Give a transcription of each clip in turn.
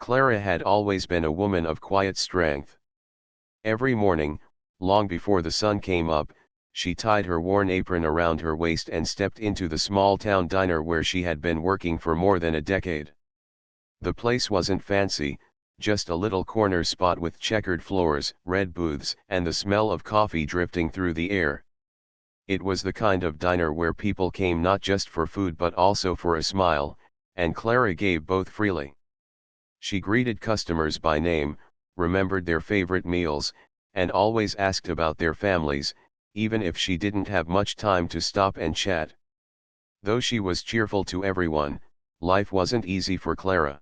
Clara had always been a woman of quiet strength. Every morning, long before the sun came up, she tied her worn apron around her waist and stepped into the small-town diner where she had been working for more than a decade. The place wasn't fancy, just a little corner spot with checkered floors, red booths, and the smell of coffee drifting through the air. It was the kind of diner where people came not just for food but also for a smile, and Clara gave both freely. She greeted customers by name, remembered their favorite meals, and always asked about their families, even if she didn't have much time to stop and chat. Though she was cheerful to everyone, life wasn't easy for Clara.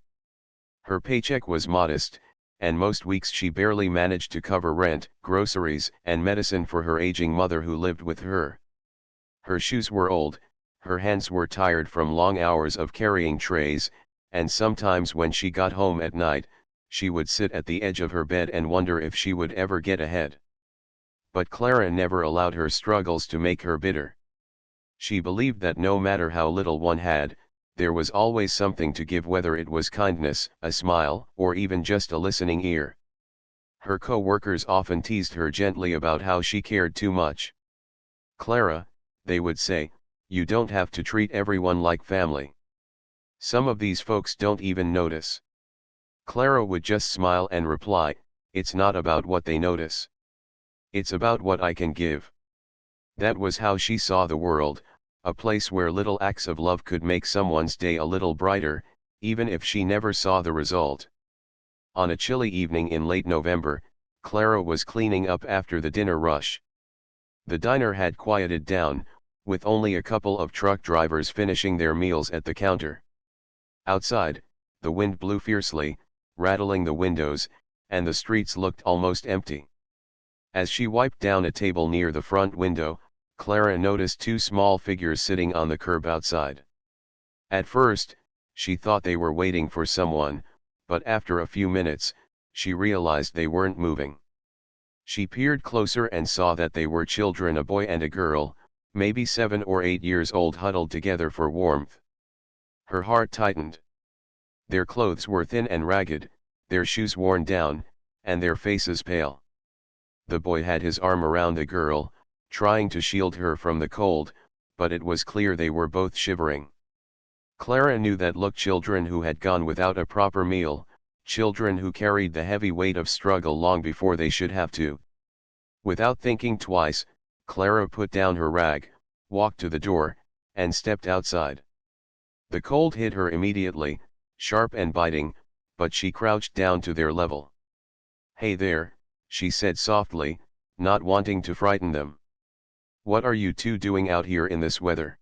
Her paycheck was modest, and most weeks she barely managed to cover rent, groceries, and medicine for her aging mother who lived with her. Her shoes were old, her hands were tired from long hours of carrying trays, and sometimes when she got home at night, she would sit at the edge of her bed and wonder if she would ever get ahead. But Clara never allowed her struggles to make her bitter. She believed that no matter how little one had, there was always something to give, whether it was kindness, a smile, or even just a listening ear. Her co-workers often teased her gently about how she cared too much. "Clara," they would say, "you don't have to treat everyone like family. Some of these folks don't even notice." Clara would just smile and reply, "It's not about what they notice. It's about what I can give." That was how she saw the world, a place where little acts of love could make someone's day a little brighter, even if she never saw the result. On a chilly evening in late November, Clara was cleaning up after the dinner rush. The diner had quieted down, with only a couple of truck drivers finishing their meals at the counter. Outside, the wind blew fiercely, rattling the windows, and the streets looked almost empty. As she wiped down a table near the front window, Clara noticed two small figures sitting on the curb outside. At first, she thought they were waiting for someone, but after a few minutes, she realized they weren't moving. She peered closer and saw that they were children, a boy and a girl, maybe 7 or 8 years old, huddled together for warmth. Her heart tightened. Their clothes were thin and ragged, their shoes worn down, and their faces pale. The boy had his arm around the girl, trying to shield her from the cold, but it was clear they were both shivering. Clara knew that look: children who had gone without a proper meal, children who carried the heavy weight of struggle long before they should have to. Without thinking twice, Clara put down her rag, walked to the door, and stepped outside. The cold hit her immediately, sharp and biting, but she crouched down to their level. "Hey there," she said softly, not wanting to frighten them. "What are you two doing out here in this weather?"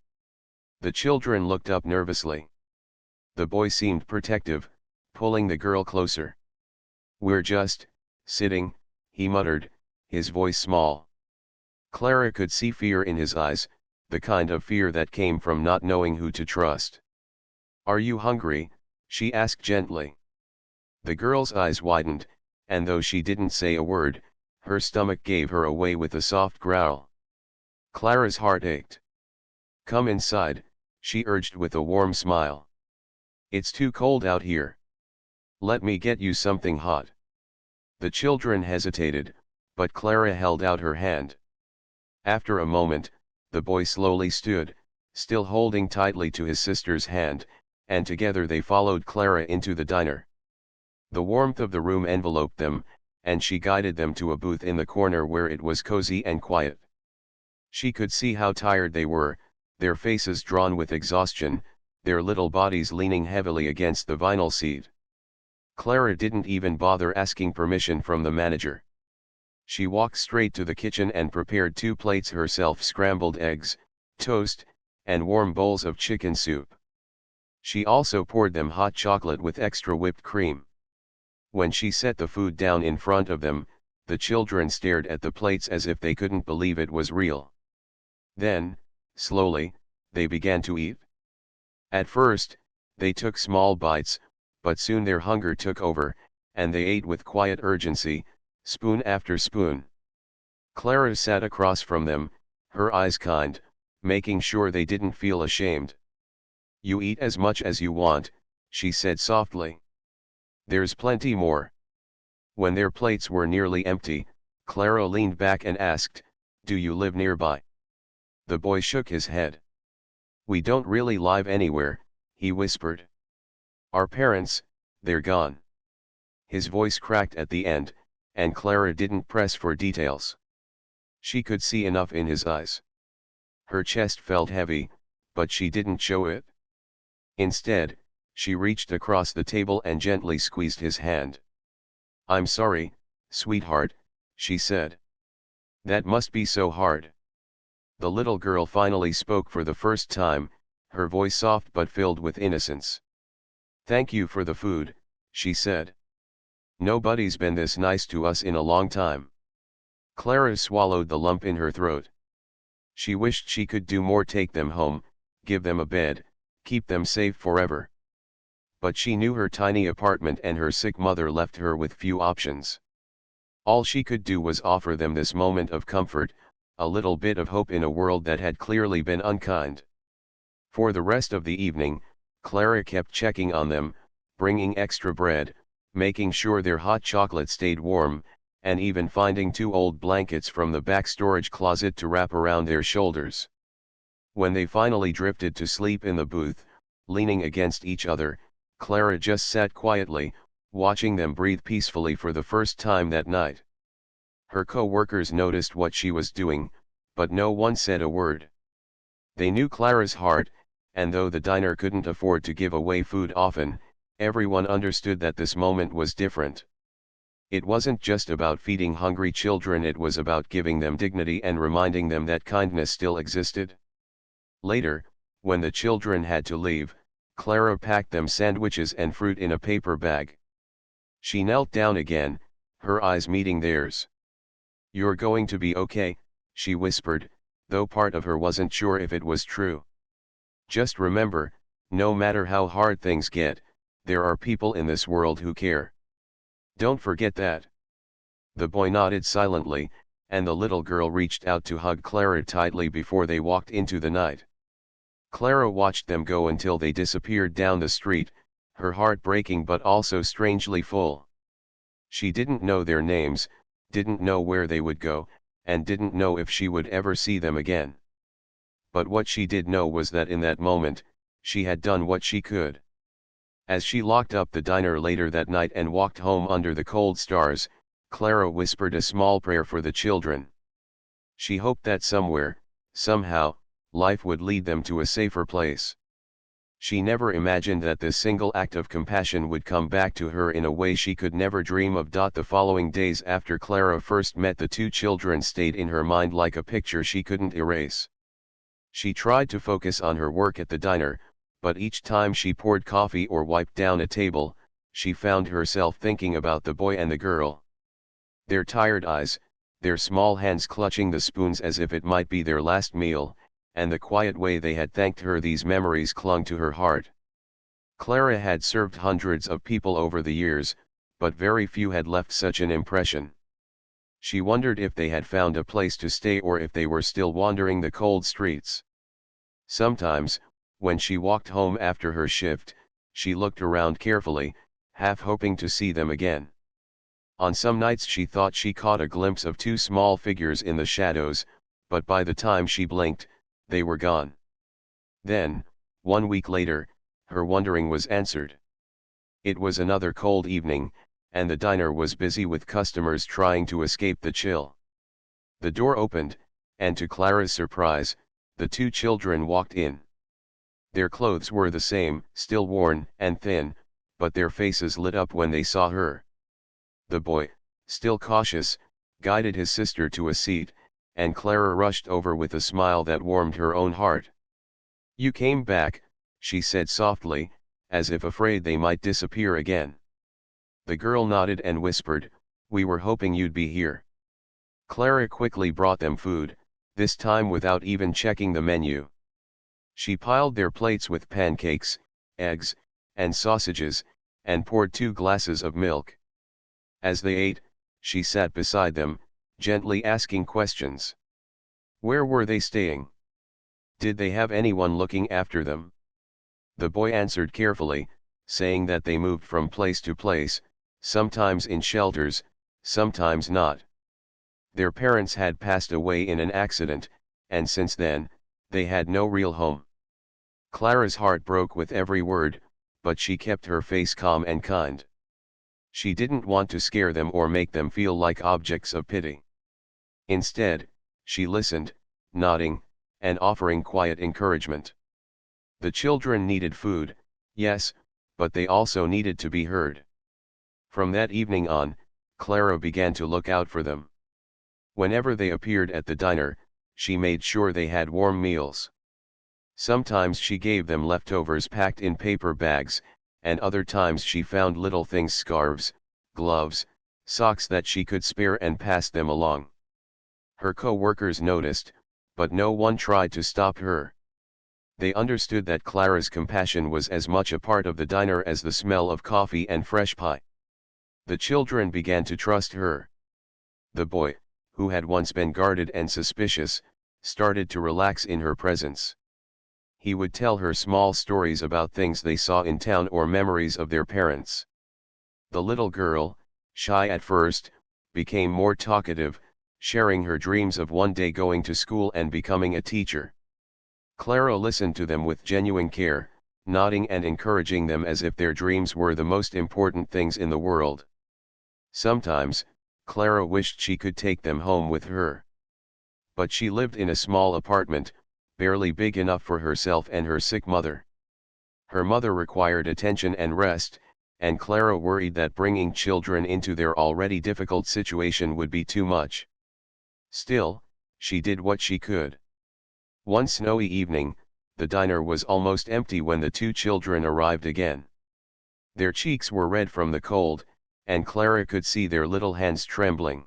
The children looked up nervously. The boy seemed protective, pulling the girl closer. "We're just sitting," he muttered, his voice small. Clara could see fear in his eyes, the kind of fear that came from not knowing who to trust. "Are you hungry?" she asked gently. The girl's eyes widened, and though she didn't say a word, her stomach gave her away with a soft growl. Clara's heart ached. "Come inside," she urged with a warm smile. "It's too cold out here. Let me get you something hot." The children hesitated, but Clara held out her hand. After a moment, the boy slowly stood, still holding tightly to his sister's hand, and together they followed Clara into the diner. The warmth of the room enveloped them, and she guided them to a booth in the corner where it was cozy and quiet. She could see how tired they were, their faces drawn with exhaustion, their little bodies leaning heavily against the vinyl seat. Clara didn't even bother asking permission from the manager. She walked straight to the kitchen and prepared 2 plates herself: scrambled eggs, toast, and warm bowls of chicken soup. She also poured them hot chocolate with extra whipped cream. When she set the food down in front of them, the children stared at the plates as if they couldn't believe it was real. Then, slowly, they began to eat. At first, they took small bites, but soon their hunger took over, and they ate with quiet urgency, spoon after spoon. Clara sat across from them, her eyes kind, making sure they didn't feel ashamed. "You eat as much as you want," she said softly. There's plenty more. When their plates were nearly empty, Clara leaned back and asked, "Do you live nearby?" The boy shook his head. "We don't really live anywhere," he whispered. "Our parents, they're gone." His voice cracked at the end, and Clara didn't press for details. She could see enough in his eyes. Her chest felt heavy, but she didn't show it. Instead, she reached across the table and gently squeezed his hand. "I'm sorry, sweetheart," she said. "That must be so hard." The little girl finally spoke for the first time, her voice soft but filled with innocence. "Thank you for the food," she said. "Nobody's been this nice to us in a long time." Clara swallowed the lump in her throat. She wished she could do more: take them home, give them a bed, keep them safe forever. But she knew her tiny apartment and her sick mother left her with few options. All she could do was offer them this moment of comfort, a little bit of hope in a world that had clearly been unkind. For the rest of the evening, Clara kept checking on them, bringing extra bread, making sure their hot chocolate stayed warm, and even finding 2 old blankets from the back storage closet to wrap around their shoulders. When they finally drifted to sleep in the booth, leaning against each other, Clara just sat quietly, watching them breathe peacefully for the first time that night. Her co-workers noticed what she was doing, but no one said a word. They knew Clara's heart, and though the diner couldn't afford to give away food often, everyone understood that this moment was different. It wasn't just about feeding hungry children, it was about giving them dignity and reminding them that kindness still existed. Later, when the children had to leave, Clara packed them sandwiches and fruit in a paper bag. She knelt down again, her eyes meeting theirs. "You're going to be okay," she whispered, though part of her wasn't sure if it was true. "Just remember, no matter how hard things get, there are people in this world who care. Don't forget that." The boy nodded silently, and the little girl reached out to hug Clara tightly before they walked into the night. Clara watched them go until they disappeared down the street, her heart breaking but also strangely full. She didn't know their names, didn't know where they would go, and didn't know if she would ever see them again. But what she did know was that in that moment, she had done what she could. As she locked up the diner later that night and walked home under the cold stars, Clara whispered a small prayer for the children. She hoped that somewhere, somehow, life would lead them to a safer place. She never imagined that this single act of compassion would come back to her in a way she could never dream of. The following days after Clara first met the 2 children stayed in her mind like a picture she couldn't erase. She tried to focus on her work at the diner, but each time she poured coffee or wiped down a table, she found herself thinking about the boy and the girl. Their tired eyes, their small hands clutching the spoons as if it might be their last meal, and the quiet way they had thanked her, these memories clung to her heart. Clara had served hundreds of people over the years, but very few had left such an impression. She wondered if they had found a place to stay or if they were still wandering the cold streets. Sometimes, when she walked home after her shift, she looked around carefully, half hoping to see them again. On some nights she thought she caught a glimpse of 2 small figures in the shadows, but by the time she blinked, they were gone. Then, 1 week later, her wondering was answered. It was another cold evening, and the diner was busy with customers trying to escape the chill. The door opened, and to Clara's surprise, the 2 children walked in. Their clothes were the same, still worn and thin, but their faces lit up when they saw her. The boy, still cautious, guided his sister to a seat, and Clara rushed over with a smile that warmed her own heart. "You came back," she said softly, as if afraid they might disappear again. The girl nodded and whispered, "We were hoping you'd be here." Clara quickly brought them food, this time without even checking the menu. She piled their plates with pancakes, eggs, and sausages, and poured 2 glasses of milk. As they ate, she sat beside them, gently asking questions. Where were they staying? Did they have anyone looking after them? The boy answered carefully, saying that they moved from place to place, sometimes in shelters, sometimes not. Their parents had passed away in an accident, and since then, they had no real home. Clara's heart broke with every word, but she kept her face calm and kind. She didn't want to scare them or make them feel like objects of pity. Instead, she listened, nodding, and offering quiet encouragement. The children needed food, yes, but they also needed to be heard. From that evening on, Clara began to look out for them. Whenever they appeared at the diner, she made sure they had warm meals. Sometimes she gave them leftovers packed in paper bags, and other times she found little things, scarves, gloves, socks that she could spare and passed them along. Her co-workers noticed, but no one tried to stop her. They understood that Clara's compassion was as much a part of the diner as the smell of coffee and fresh pie. The children began to trust her. The boy, who had once been guarded and suspicious, started to relax in her presence. He would tell her small stories about things they saw in town or memories of their parents. The little girl, shy at first, became more talkative, sharing her dreams of one day going to school and becoming a teacher. Clara listened to them with genuine care, nodding and encouraging them as if their dreams were the most important things in the world. Sometimes, Clara wished she could take them home with her. But she lived in a small apartment, barely big enough for herself and her sick mother. Her mother required attention and rest, and Clara worried that bringing children into their already difficult situation would be too much. Still, she did what she could. One snowy evening, the diner was almost empty when the two children arrived again. Their cheeks were red from the cold, and Clara could see their little hands trembling.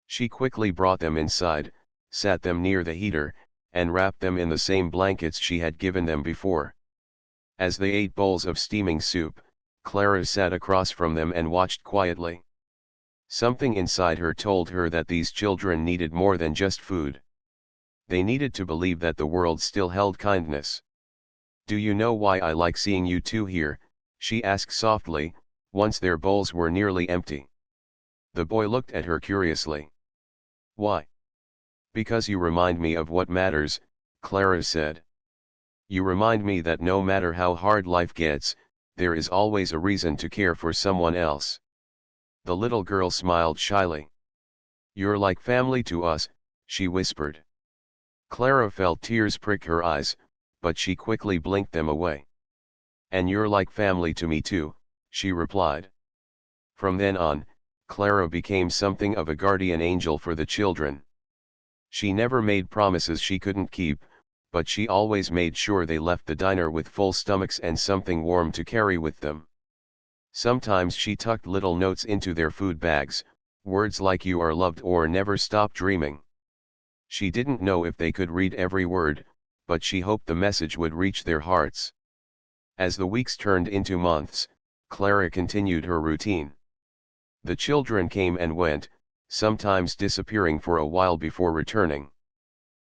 She quickly brought them inside, sat them near the heater, and wrapped them in the same blankets she had given them before. As they ate bowls of steaming soup, Clara sat across from them and watched quietly. Something inside her told her that these children needed more than just food. They needed to believe that the world still held kindness. "Do you know why I like seeing you two here?" she asked softly, once their bowls were nearly empty. The boy looked at her curiously. "Why?" "Because you remind me of what matters," Clara said. "You remind me that no matter how hard life gets, there is always a reason to care for someone else." The little girl smiled shyly. "You're like family to us," she whispered. Clara felt tears prick her eyes, but she quickly blinked them away. "And you're like family to me too," she replied. From then on, Clara became something of a guardian angel for the children. She never made promises she couldn't keep, but she always made sure they left the diner with full stomachs and something warm to carry with them. Sometimes she tucked little notes into their food bags, words like "you are loved" or "never stop dreaming." She didn't know if they could read every word, but she hoped the message would reach their hearts. As the weeks turned into months, Clara continued her routine. The children came and went, sometimes disappearing for a while before returning.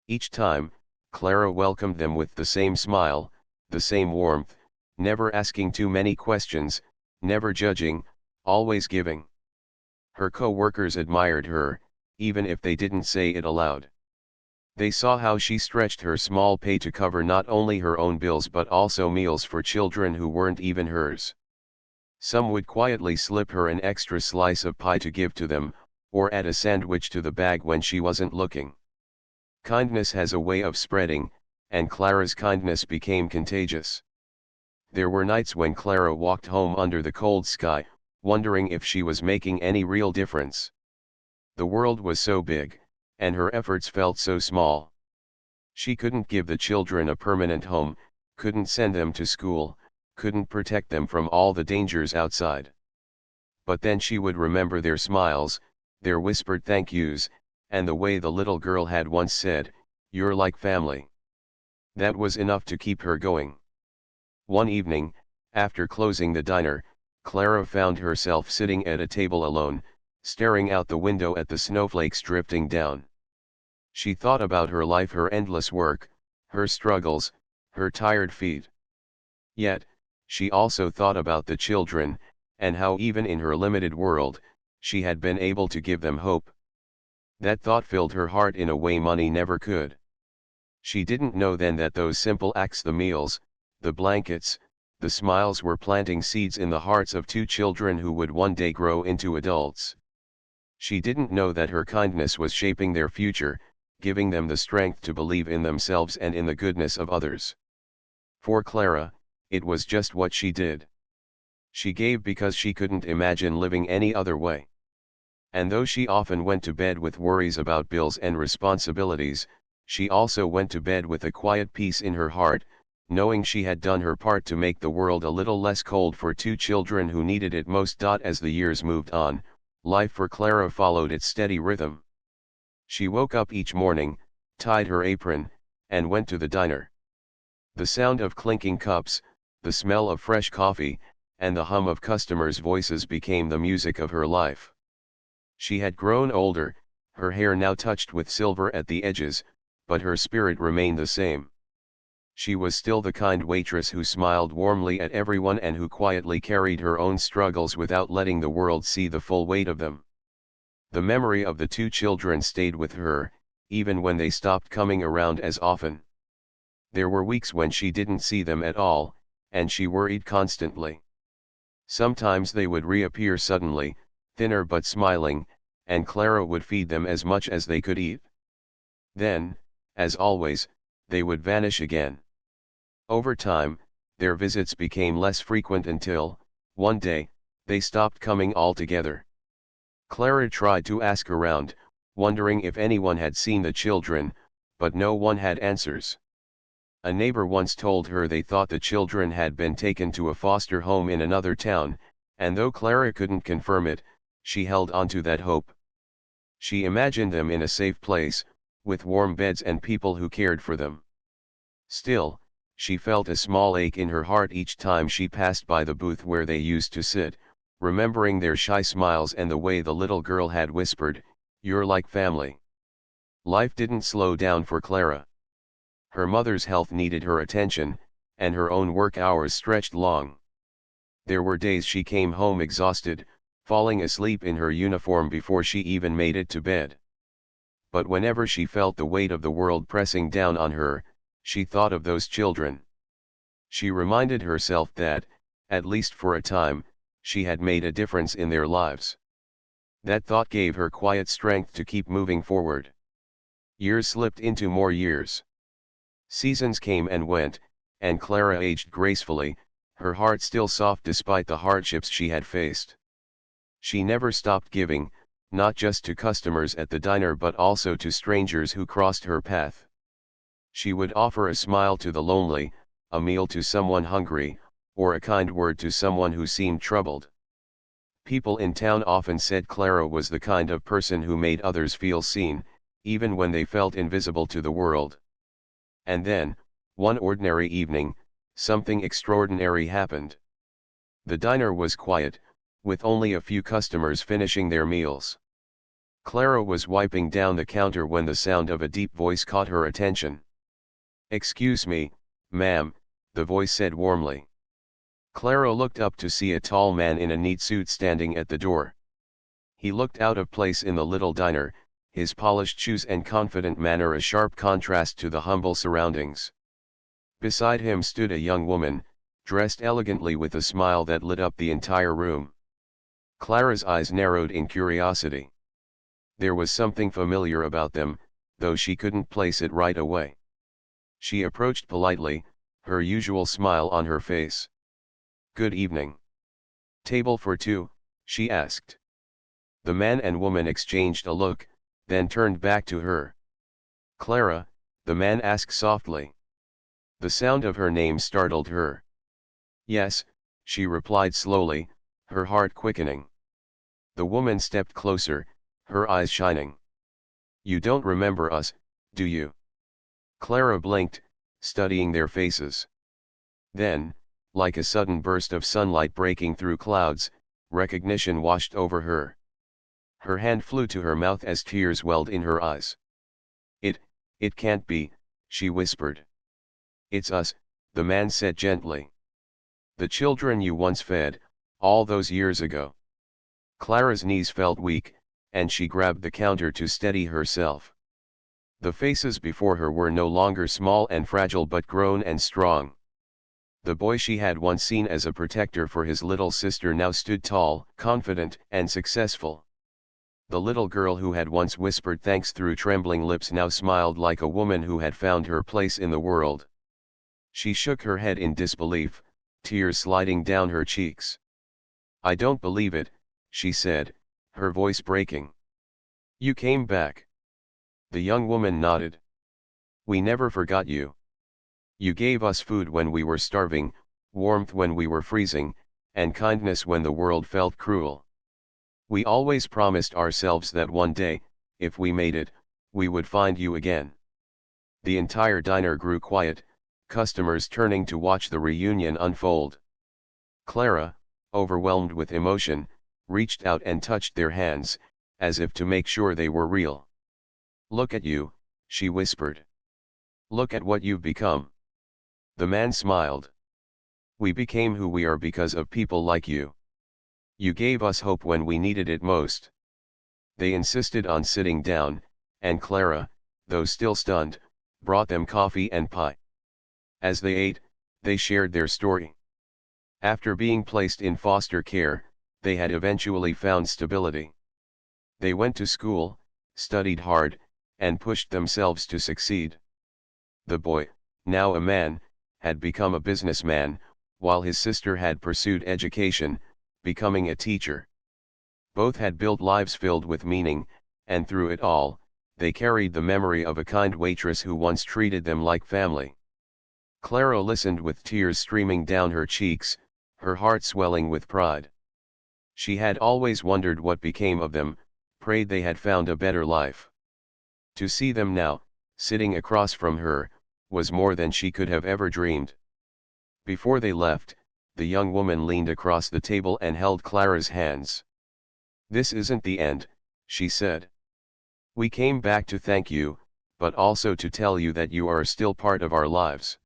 Each time, Clara welcomed them with the same smile, the same warmth, never asking too many questions, never judging, always giving. Her co-workers admired her, even if they didn't say it aloud. They saw how she stretched her small pay to cover not only her own bills but also meals for children who weren't even hers. Some would quietly slip her an extra slice of pie to give to them, or add a sandwich to the bag when she wasn't looking. Kindness has a way of spreading, and Clara's kindness became contagious. There were nights when Clara walked home under the cold sky, wondering if she was making any real difference. The world was so big, and her efforts felt so small. She couldn't give the children a permanent home, couldn't send them to school, couldn't protect them from all the dangers outside. But then she would remember their smiles, their whispered thank yous, and the way the little girl had once said, "You're like family." That was enough to keep her going. One evening, after closing the diner, Clara found herself sitting at a table alone, staring out the window at the snowflakes drifting down. She thought about her life, her endless work, her struggles, her tired feet. Yet, She also thought about the children, and how even in her limited world, she had been able to give them hope. That thought filled her heart in a way money never could. She didn't know then that those simple acts, the meals, the blankets, the smiles, were planting seeds in the hearts of two children who would one day grow into adults. She didn't know that her kindness was shaping their future, giving them the strength to believe in themselves and in the goodness of others. For Clara, it was just what she did. She gave because she couldn't imagine living any other way. And though she often went to bed with worries about bills and responsibilities, she also went to bed with a quiet peace in her heart, knowing she had done her part to make the world a little less cold for two children who needed it most. As the years moved on, life for Clara followed its steady rhythm. She woke up each morning, tied her apron, and went to the diner. The sound of clinking cups, the smell of fresh coffee, and the hum of customers' voices became the music of her life. She had grown older, her hair now touched with silver at the edges, but her spirit remained the same. She was still the kind waitress who smiled warmly at everyone and who quietly carried her own struggles without letting the world see the full weight of them. The memory of the two children stayed with her, even when they stopped coming around as often. There were weeks when she didn't see them at all, and she worried constantly. Sometimes they would reappear suddenly, thinner but smiling, and Clara would feed them as much as they could eat. Then, as always, they would vanish again. Over time, their visits became less frequent until, one day, they stopped coming altogether. Clara tried to ask around, wondering if anyone had seen the children, but no one had answers. A neighbor once told her they thought the children had been taken to a foster home in another town, and though Clara couldn't confirm it, she held on to that hope. She imagined them in a safe place, with warm beds and people who cared for them. Still, she felt a small ache in her heart each time she passed by the booth where they used to sit, remembering their shy smiles and the way the little girl had whispered, "You're like family." Life didn't slow down for Clara. Her mother's health needed her attention, and her own work hours stretched long. There were days she came home exhausted, falling asleep in her uniform before she even made it to bed. But whenever she felt the weight of the world pressing down on her, she thought of those children. She reminded herself that, at least for a time, she had made a difference in their lives. That thought gave her quiet strength to keep moving forward. Years slipped into more years. Seasons came and went, and Clara aged gracefully, her heart still soft despite the hardships she had faced. She never stopped giving, not just to customers at the diner but also to strangers who crossed her path. She would offer a smile to the lonely, a meal to someone hungry, or a kind word to someone who seemed troubled. People in town often said Clara was the kind of person who made others feel seen, even when they felt invisible to the world. And then, one ordinary evening, something extraordinary happened. The diner was quiet, with only a few customers finishing their meals. Clara was wiping down the counter when the sound of a deep voice caught her attention. "Excuse me, ma'am," the voice said warmly. Clara looked up to see a tall man in a neat suit standing at the door. He looked out of place in the little diner, his polished shoes and confident manner a sharp contrast to the humble surroundings. Beside him stood a young woman, dressed elegantly with a smile that lit up the entire room. Clara's eyes narrowed in curiosity. There was something familiar about them, though she couldn't place it right away. She approached politely, her usual smile on her face. "Good evening. Table for two?" she asked. The man and woman exchanged a look, then turned back to her. "Clara," the man asked softly. The sound of her name startled her. "Yes," she replied slowly, her heart quickening. The woman stepped closer, her eyes shining. "You don't remember us, do you?" Clara blinked, studying their faces. Then, like a sudden burst of sunlight breaking through clouds, recognition washed over her. Her hand flew to her mouth as tears welled in her eyes. It can't be," she whispered. "It's us," the man said gently. The children you once fed, all those years ago. Clara's knees felt weak, and she grabbed the counter to steady herself. The faces before her were no longer small and fragile but grown and strong. The boy she had once seen as a protector for his little sister now stood tall, confident, and successful. The little girl who had once whispered thanks through trembling lips now smiled like a woman who had found her place in the world. She shook her head in disbelief, tears sliding down her cheeks. "I don't believe it," she said, her voice breaking. "You came back." The young woman nodded. "We never forgot you. You gave us food when we were starving, warmth when we were freezing, and kindness when the world felt cruel. We always promised ourselves that one day, if we made it, we would find you again." The entire diner grew quiet, customers turning to watch the reunion unfold. Clara, overwhelmed with emotion, reached out and touched their hands, as if to make sure they were real. "Look at you," she whispered. "Look at what you've become." The man smiled. "We became who we are because of people like you. You gave us hope when we needed it most." They insisted on sitting down, and Clara, though still stunned, brought them coffee and pie. As they ate, they shared their story. After being placed in foster care, they had eventually found stability. They went to school, studied hard, and pushed themselves to succeed. The boy, now a man, had become a businessman, while his sister had pursued education, becoming a teacher. Both had built lives filled with meaning, and through it all, they carried the memory of a kind waitress who once treated them like family. Clara listened with tears streaming down her cheeks, her heart swelling with pride. She had always wondered what became of them, prayed they had found a better life. To see them now, sitting across from her, was more than she could have ever dreamed. Before they left, the young woman leaned across the table and held Clara's hands. "This isn't the end," she said. "We came back to thank you, but also to tell you that you are still part of our lives.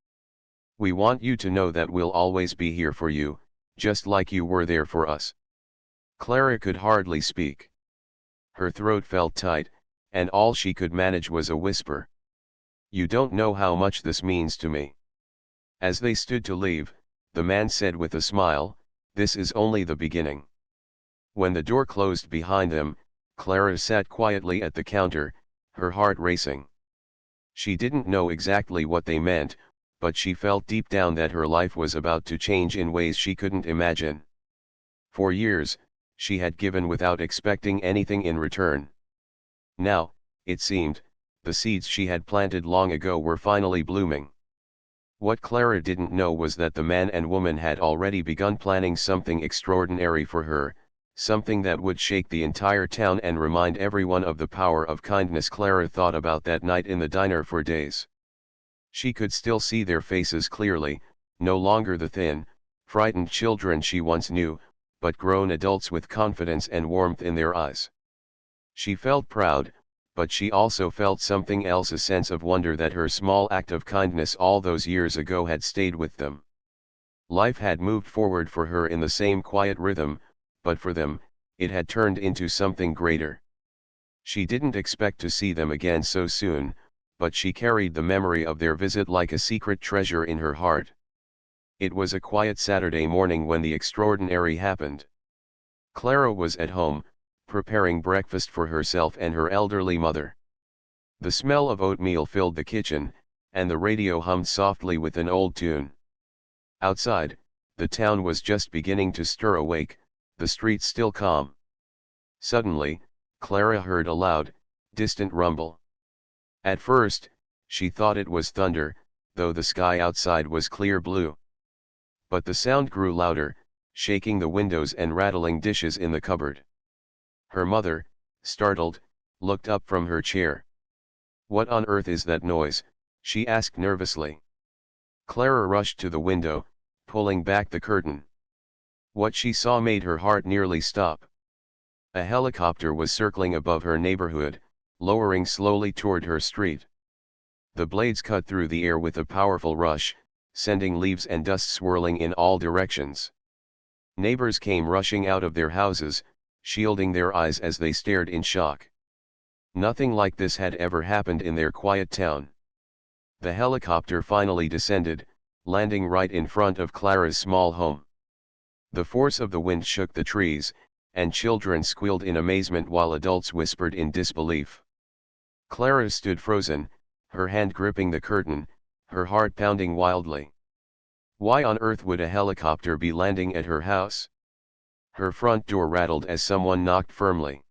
We want you to know that we'll always be here for you, just like you were there for us." Clara could hardly speak. Her throat felt tight, and all she could manage was a whisper. "You don't know how much this means to me." As they stood to leave, the man said with a smile, "This is only the beginning." When the door closed behind them, Clara sat quietly at the counter, her heart racing. She didn't know exactly what they meant, but she felt deep down that her life was about to change in ways she couldn't imagine. For years, she had given without expecting anything in return. Now, it seemed, the seeds she had planted long ago were finally blooming. What Clara didn't know was that the man and woman had already begun planning something extraordinary for her, something that would shake the entire town and remind everyone of the power of kindness. Clara thought about that night in the diner for days. She could still see their faces clearly, no longer the thin, frightened children she once knew, but grown adults with confidence and warmth in their eyes. She felt proud, but she also felt something else, a sense of wonder that her small act of kindness all those years ago had stayed with them. Life had moved forward for her in the same quiet rhythm, but for them, it had turned into something greater. She didn't expect to see them again so soon, but she carried the memory of their visit like a secret treasure in her heart. It was a quiet Saturday morning when the extraordinary happened. Clara was at home, preparing breakfast for herself and her elderly mother. The smell of oatmeal filled the kitchen, and the radio hummed softly with an old tune. Outside, the town was just beginning to stir awake, the streets still calm. Suddenly, Clara heard a loud, distant rumble. At first, she thought it was thunder, though the sky outside was clear blue. But the sound grew louder, shaking the windows and rattling dishes in the cupboard. Her mother, startled, looked up from her chair. "What on earth is that noise?" she asked nervously. Clara rushed to the window, pulling back the curtain. What she saw made her heart nearly stop. A helicopter was circling above her neighborhood, lowering slowly toward her street. The blades cut through the air with a powerful rush, sending leaves and dust swirling in all directions. Neighbors came rushing out of their houses, shielding their eyes as they stared in shock. Nothing like this had ever happened in their quiet town. The helicopter finally descended, landing right in front of Clara's small home. The force of the wind shook the trees, and children squealed in amazement while adults whispered in disbelief. Clara stood frozen, her hand gripping the curtain, her heart pounding wildly. Why on earth would a helicopter be landing at her house? Her front door rattled as someone knocked firmly.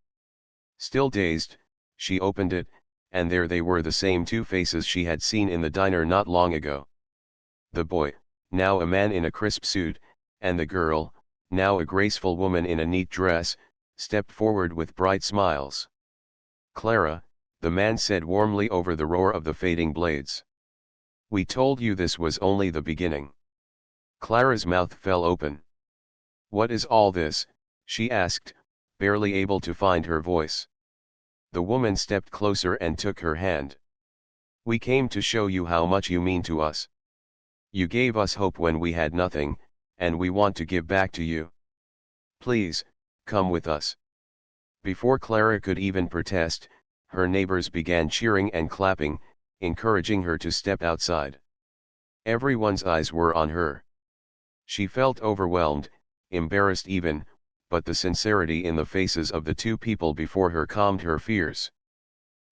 Still dazed, she opened it, and there they were, the same two faces she had seen in the diner not long ago. The boy, now a man in a crisp suit, and the girl, now a graceful woman in a neat dress, stepped forward with bright smiles. "Clara," the man said warmly over the roar of the fading blades. "We told you this was only the beginning." Clara's mouth fell open. "What is all this?" she asked, barely able to find her voice. The woman stepped closer and took her hand. "We came to show you how much you mean to us. You gave us hope when we had nothing, and we want to give back to you. Please, come with us." Before Clara could even protest, her neighbors began cheering and clapping, encouraging her to step outside. Everyone's eyes were on her. She felt overwhelmed, embarrassed even, but the sincerity in the faces of the two people before her calmed her fears.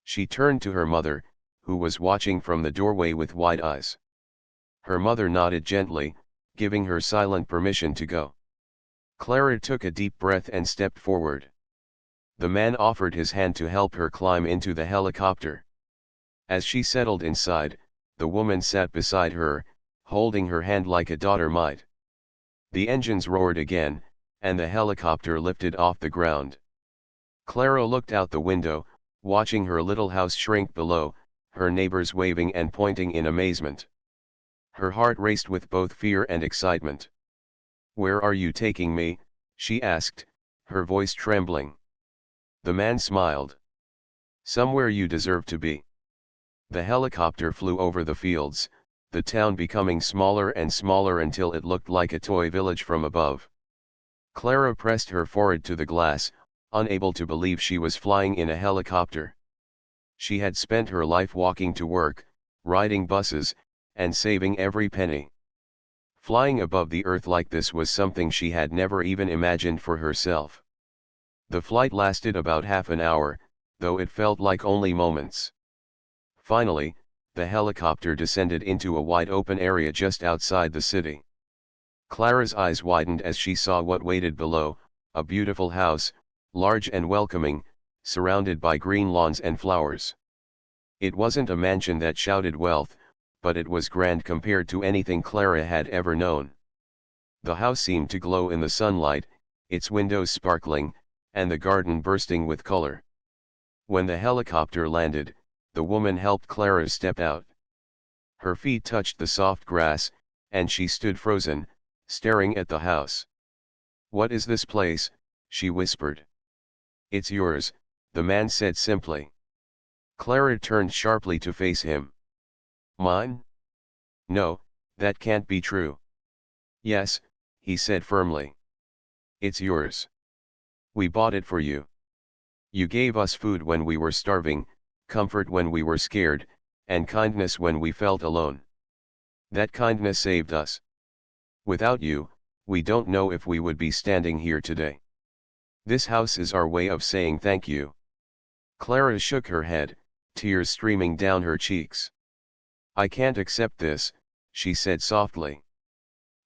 She turned to her mother, who was watching from the doorway with wide eyes. Her mother nodded gently, giving her silent permission to go. Clara took a deep breath and stepped forward. The man offered his hand to help her climb into the helicopter. As she settled inside, the woman sat beside her, holding her hand like a daughter might. The engines roared again, and the helicopter lifted off the ground. Clara looked out the window, watching her little house shrink below, her neighbors waving and pointing in amazement. Her heart raced with both fear and excitement. "Where are you taking me?" she asked, her voice trembling. The man smiled. "Somewhere you deserve to be." The helicopter flew over the fields, the town becoming smaller and smaller until it looked like a toy village from above. Clara pressed her forehead to the glass, unable to believe she was flying in a helicopter. She had spent her life walking to work, riding buses, and saving every penny. Flying above the earth like this was something she had never even imagined for herself. The flight lasted about half an hour, though it felt like only moments. Finally, the helicopter descended into a wide open area just outside the city. Clara's eyes widened as she saw what waited below, a beautiful house, large and welcoming, surrounded by green lawns and flowers. It wasn't a mansion that shouted wealth, but it was grand compared to anything Clara had ever known. The house seemed to glow in the sunlight, its windows sparkling, and the garden bursting with color. When the helicopter landed, the woman helped Clara step out. Her feet touched the soft grass, and she stood frozen, staring at the house. "What is this place?" she whispered. "It's yours," the man said simply. Clara turned sharply to face him. "Mine? No, that can't be true." "Yes," he said firmly. "It's yours. We bought it for you. You gave us food when we were starving, comfort when we were scared, and kindness when we felt alone. That kindness saved us. Without you, we don't know if we would be standing here today. This house is our way of saying thank you." Clara shook her head, tears streaming down her cheeks. "I can't accept this," she said softly.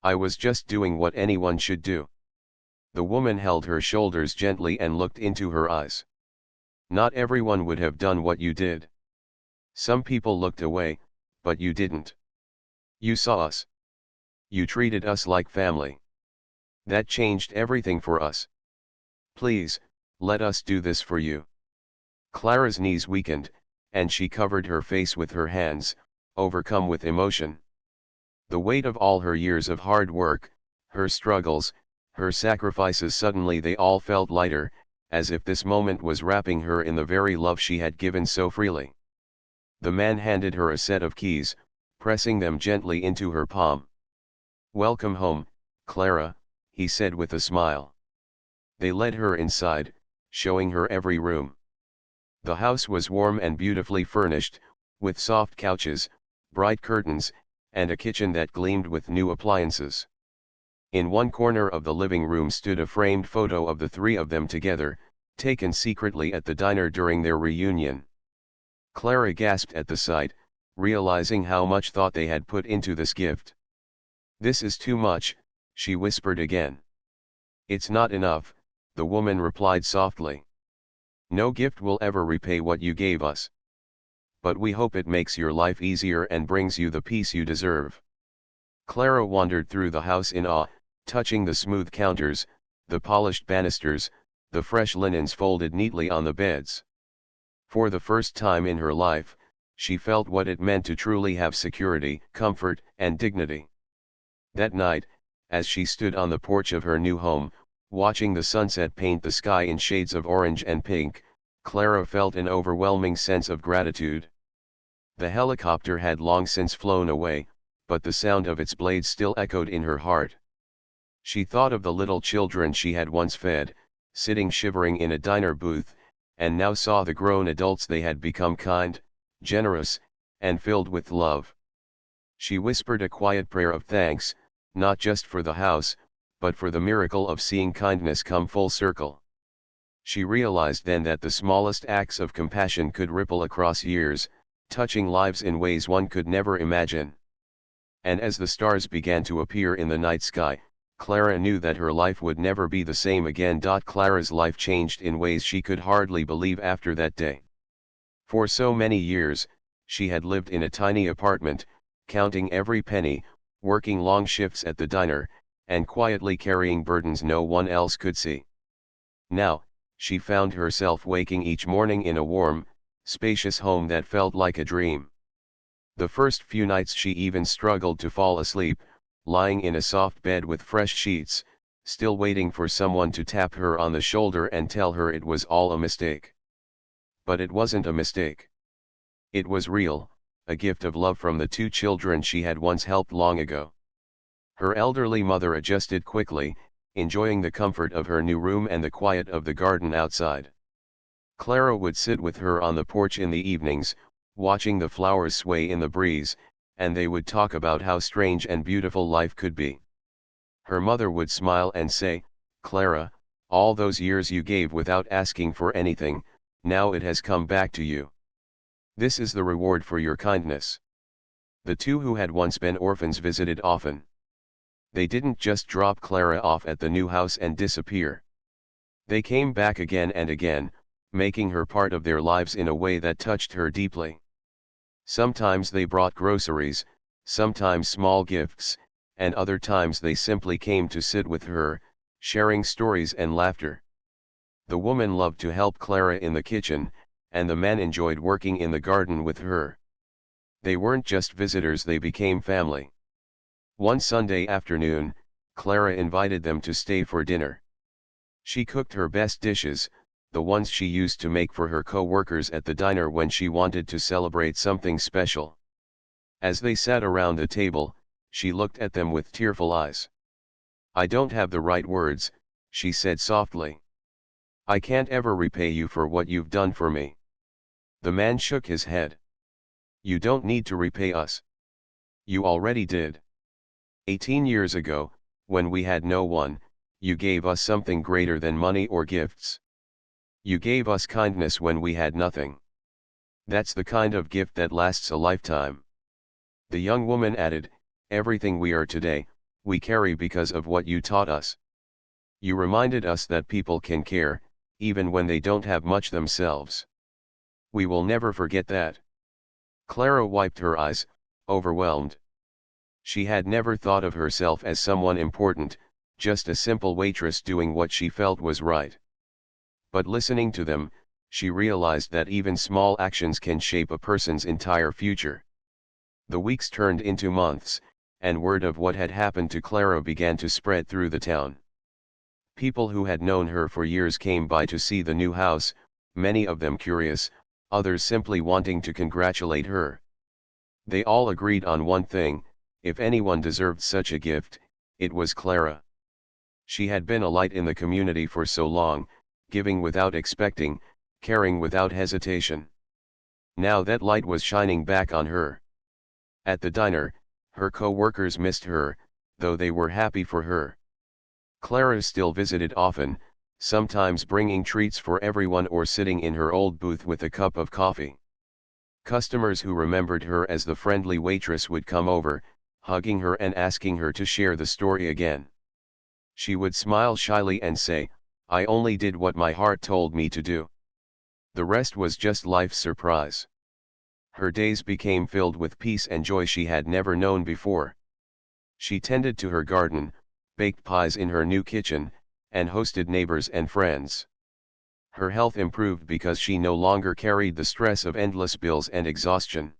"I was just doing what anyone should do." The woman held her shoulders gently and looked into her eyes. "Not everyone would have done what you did. Some people looked away, but you didn't. You saw us. You treated us like family. That changed everything for us. Please, let us do this for you." Clara's knees weakened, and she covered her face with her hands, overcome with emotion. The weight of all her years of hard work, her struggles, her sacrifices, suddenly they all felt lighter, as if this moment was wrapping her in the very love she had given so freely. The man handed her a set of keys, pressing them gently into her palm. "Welcome home, Clara," he said with a smile. They led her inside, showing her every room. The house was warm and beautifully furnished, with soft couches, bright curtains, and a kitchen that gleamed with new appliances. In one corner of the living room stood a framed photo of the three of them together, taken secretly at the diner during their reunion. Clara gasped at the sight, realizing how much thought they had put into this gift. "This is too much," she whispered again. "It's not enough," the woman replied softly. "No gift will ever repay what you gave us. But we hope it makes your life easier and brings you the peace you deserve." Clara wandered through the house in awe, touching the smooth counters, the polished banisters, the fresh linens folded neatly on the beds. For the first time in her life, she felt what it meant to truly have security, comfort, and dignity. That night, as she stood on the porch of her new home, watching the sunset paint the sky in shades of orange and pink, Clara felt an overwhelming sense of gratitude. The helicopter had long since flown away, but the sound of its blades still echoed in her heart. She thought of the little children she had once fed, sitting shivering in a diner booth, and now saw the grown adults they had become, kind, generous, and filled with love. She whispered a quiet prayer of thanks, not just for the house, but for the miracle of seeing kindness come full circle. She realized then that the smallest acts of compassion could ripple across years, touching lives in ways one could never imagine. And as the stars began to appear in the night sky, Clara knew that her life would never be the same again. Clara's life changed in ways she could hardly believe after that day. For so many years, she had lived in a tiny apartment, counting every penny, working long shifts at the diner, and quietly carrying burdens no one else could see. Now, she found herself waking each morning in a warm, spacious home that felt like a dream. The first few nights she even struggled to fall asleep, lying in a soft bed with fresh sheets, still waiting for someone to tap her on the shoulder and tell her it was all a mistake. But it wasn't a mistake. It was real, a gift of love from the two children she had once helped long ago. Her elderly mother adjusted quickly, enjoying the comfort of her new room and the quiet of the garden outside. Clara would sit with her on the porch in the evenings, watching the flowers sway in the breeze, and they would talk about how strange and beautiful life could be. Her mother would smile and say, "Clara, all those years you gave without asking for anything, now it has come back to you. This is the reward for your kindness." The two who had once been orphans visited often. They didn't just drop Clara off at the new house and disappear. They came back again and again, making her part of their lives in a way that touched her deeply. Sometimes they brought groceries, sometimes small gifts, and other times they simply came to sit with her, sharing stories and laughter. The woman loved to help Clara in the kitchen, and the man enjoyed working in the garden with her. They weren't just visitors, they became family. One Sunday afternoon, Clara invited them to stay for dinner. She cooked her best dishes, the ones she used to make for her co-workers at the diner when she wanted to celebrate something special. As they sat around the table, she looked at them with tearful eyes. "I don't have the right words," she said softly. "I can't ever repay you for what you've done for me." The man shook his head. "You don't need to repay us. You already did. 18 years ago, when we had no one, you gave us something greater than money or gifts. You gave us kindness when we had nothing. That's the kind of gift that lasts a lifetime." The young woman added, "Everything we are today, we carry because of what you taught us. You reminded us that people can care, even when they don't have much themselves. We will never forget that." Clara wiped her eyes, overwhelmed. She had never thought of herself as someone important, just a simple waitress doing what she felt was right. But listening to them, she realized that even small actions can shape a person's entire future. The weeks turned into months, and word of what had happened to Clara began to spread through the town. People who had known her for years came by to see the new house, many of them curious, others simply wanting to congratulate her. They all agreed on one thing: if anyone deserved such a gift, it was Clara. She had been a light in the community for so long, giving without expecting, caring without hesitation. Now that light was shining back on her. At the diner, her co-workers missed her, though they were happy for her. Clara still visited often, sometimes bringing treats for everyone or sitting in her old booth with a cup of coffee. Customers who remembered her as the friendly waitress would come over, hugging her and asking her to share the story again. She would smile shyly and say, "I only did what my heart told me to do. The rest was just life's surprise." Her days became filled with peace and joy she had never known before. She tended to her garden, baked pies in her new kitchen, and hosted neighbors and friends. Her health improved because she no longer carried the stress of endless bills and exhaustion.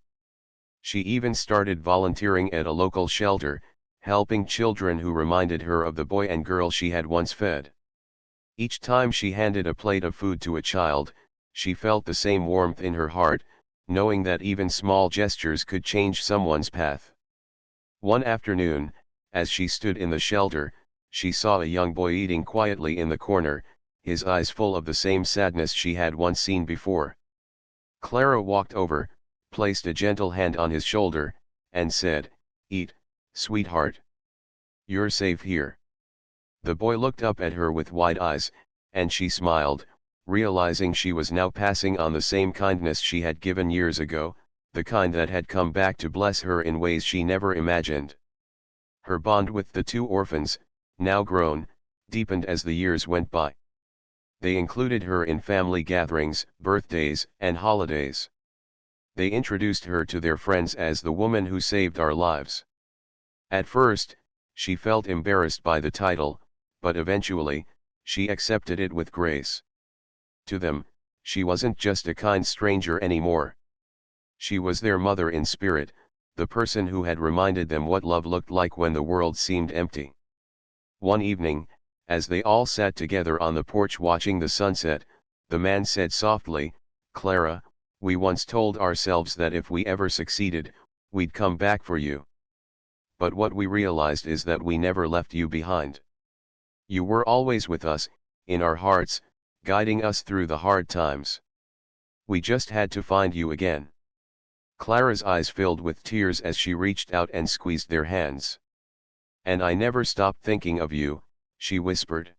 She even started volunteering at a local shelter, helping children who reminded her of the boy and girl she had once fed. Each time she handed a plate of food to a child, she felt the same warmth in her heart, knowing that even small gestures could change someone's path. One afternoon, as she stood in the shelter, she saw a young boy eating quietly in the corner, his eyes full of the same sadness she had once seen before. Clara walked over, placed a gentle hand on his shoulder, and said, "Eat, sweetheart. You're safe here." The boy looked up at her with wide eyes, and she smiled, realizing she was now passing on the same kindness she had given years ago, the kind that had come back to bless her in ways she never imagined. Her bond with the two orphans, now grown, deepened as the years went by. They included her in family gatherings, birthdays, and holidays. They introduced her to their friends as the woman who saved our lives. At first, she felt embarrassed by the title, but eventually, she accepted it with grace. To them, she wasn't just a kind stranger anymore. She was their mother in spirit, the person who had reminded them what love looked like when the world seemed empty. One evening, as they all sat together on the porch watching the sunset, the man said softly, "Clara, we once told ourselves that if we ever succeeded, we'd come back for you. But what we realized is that we never left you behind. You were always with us, in our hearts, guiding us through the hard times. We just had to find you again." Clara's eyes filled with tears as she reached out and squeezed their hands. "And I never stopped thinking of you," she whispered.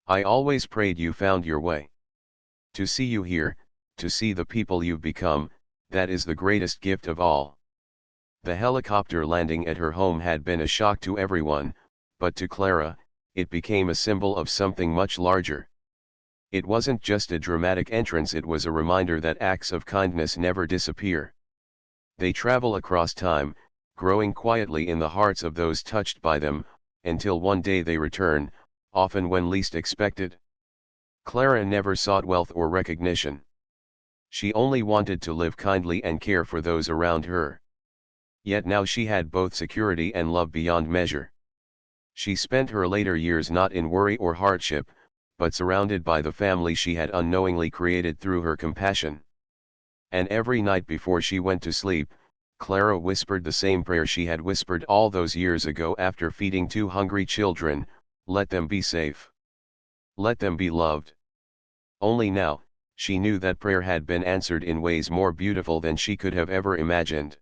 "I always prayed you found your way. To see you here, to see the people you've become, that is the greatest gift of all." The helicopter landing at her home had been a shock to everyone, but to Clara, it became a symbol of something much larger. It wasn't just a dramatic entrance, it was a reminder that acts of kindness never disappear. They travel across time, growing quietly in the hearts of those touched by them, until one day they return, often when least expected. Clara never sought wealth or recognition. She only wanted to live kindly and care for those around her. Yet now she had both security and love beyond measure. She spent her later years not in worry or hardship, but surrounded by the family she had unknowingly created through her compassion. And every night before she went to sleep, Clara whispered the same prayer she had whispered all those years ago after feeding two hungry children: "Let them be safe. Let them be loved." Only now, she knew that prayer had been answered in ways more beautiful than she could have ever imagined.